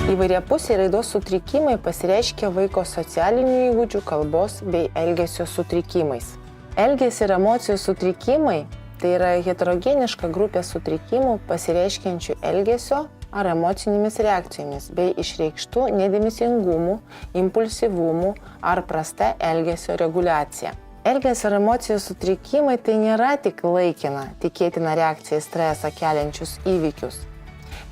Įvairiapusiai raidos sutrikimai pasireiškia vaiko socialinių įgūdžių, kalbos bei elgesio sutrikimais. Elgesio ir emocijų sutrikimai tai yra heterogeniška grupė sutrikimų pasireiškiančių elgesio ar emocinėmis reakcijomis bei išreikštų nedėmesingumu, impulsyvumu ar prasta elgesio reguliacija. Elgesio ir emocijų sutrikimai tai nėra tik laikina, tikėtina reakcija į stresą keliančius įvykius.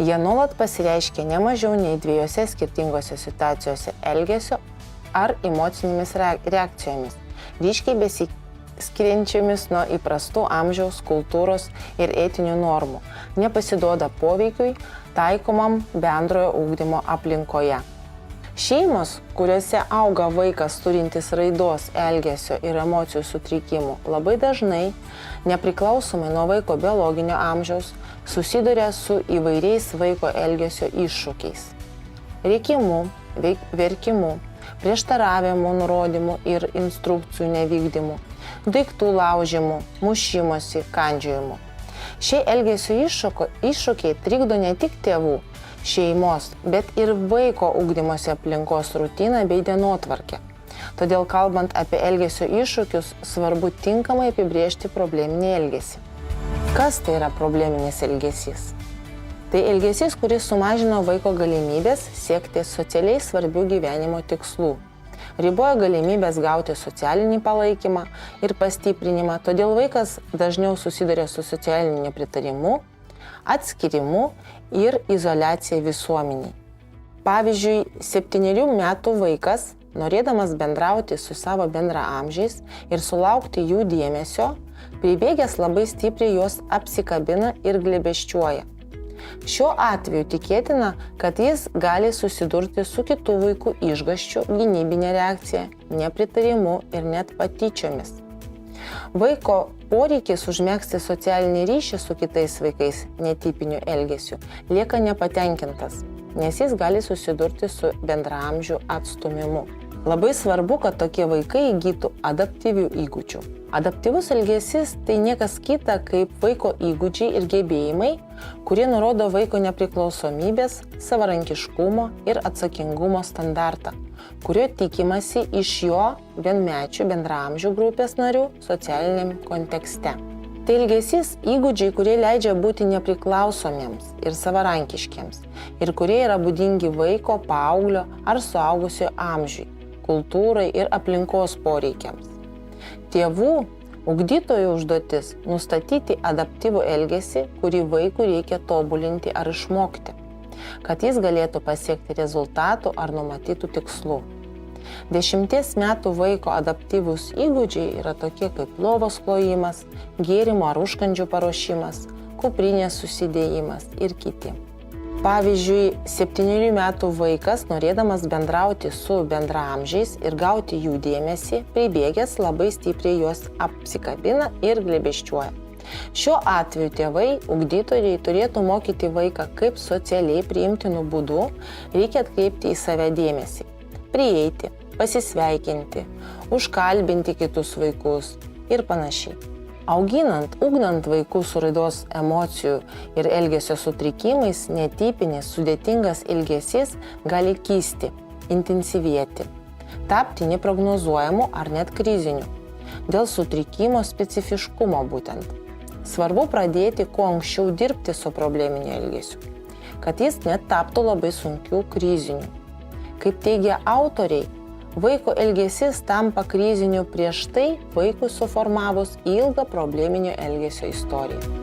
Jie nuolat pasireiškia ne mažiau nei 2 skirtingose situacijose elgesio ar emocinėmis reakcijomis, ryškiai besiskiriančiomis nuo įprastų amžiaus, kultūros ir etinių normų, nepasiduoda poveikiui taikomam bendrojo ugdymo aplinkoje. Šeimos, kuriuose auga vaikas turintis raidos, elgesio ir emocijų sutrikimų, labai dažnai, nepriklausomai nuo vaiko biologinio amžiaus, susiduria su įvairiais vaiko elgesio iššūkiais. Rėkimu, verkimu, prieštaravimu, nurodymu ir instrukcijų nevykdymu, daiktų laužimu, mušimosi, kandžiojimu. Šie elgesio iššūkiai trikdo ne tik tėvų, šeimos, bet ir vaiko ugdymosi aplinkos rutiną bei dienotvarkę. Todėl, kalbant apie elgesio iššūkius, svarbu tinkamai apibrėžti probleminį elgesį. Kas tai yra probleminis elgesys? Tai elgesys, kuris sumažino vaiko galimybės siekti socialiai svarbių gyvenimo tikslų, riboja galimybės gauti socialinį palaikymą ir pastiprinimą, todėl vaikas dažniau susiduria su socialiniu nepritarimu, atskirimu ir izoliacija visuomeniai. Pavyzdžiui, 7 metų vaikas, norėdamas bendrauti su savo bendraamžiais ir sulaukti jų dėmesio, pribėgęs labai stipriai juos apsikabina ir glėbesčiuoja. Šiuo atveju tikėtina, kad jis gali susidurti su kitų vaikų išgąsčiu, gynybinė reakcija, nepritarimu ir net patyčiomis. Vaiko poreikis užmegzti socialinį ryšį su kitais vaikais netipiniu elgesiu lieka nepatenkintas, nes jis gali susidurti su bendraamžių atstumimu. Labai svarbu, kad tokie vaikai įgytų adaptyvių įgūdžių. Adaptyvus elgesys tai niekas kita kaip vaiko įgūdžiai ir gebėjimai, kurie nurodo vaiko nepriklausomybės, savarankiškumo ir atsakingumo standartą, kurio tikimasi iš jo vienmečių bendraamžių grupės narių socialiniam kontekste. Tai elgesys įgūdžiai, kurie leidžia būti nepriklausomiems ir savarankiškiems ir kurie yra būdingi vaiko, paauglio ar suaugusio amžiui, kultūrai ir aplinkos poreikiams. Tėvų, ugdytojų užduotis – nustatyti adaptyvų elgesį, kurį vaikui reikia tobulinti ar išmokti, kad jis galėtų pasiekti rezultatų ar numatytų tikslų. 10 metų vaiko adaptyvūs įgūdžiai yra tokie kaip lovos klojimas, gėrimo ar užkandžių paruošimas, kuprinės susidėjimas ir kiti. Pavyzdžiui, 7 metų vaikas, norėdamas bendrauti su bendraamžiais ir gauti jų dėmesį, pribėgęs labai stipriai juos apsikabina ir glėbesčiuoja. Šiuo atveju tėvai, ugdytojai turėtų mokyti vaiką, kaip socialiai priimtinu būdu reikia atkreipti į save dėmesį, prieiti, pasisveikinti, užkalbinti kitus vaikus ir panašiai. Ugdant vaikus su raidos emocijų ir elgesio sutrikimais, netipinis, sudėtingas elgesys gali kisti, intensyvėti, tapti neprognozuojamu ar net kriziniu, dėl sutrikimo specifiškumo būtent. Svarbu pradėti kuo anksčiau dirbti su probleminiu elgesiu, kad jis net taptų labai sunkiu kriziniu. Kaip teigia autoriai, vaiko elgesys tampa kriziniu prieš tai vaikui suformavus ilgą probleminio elgesio istoriją.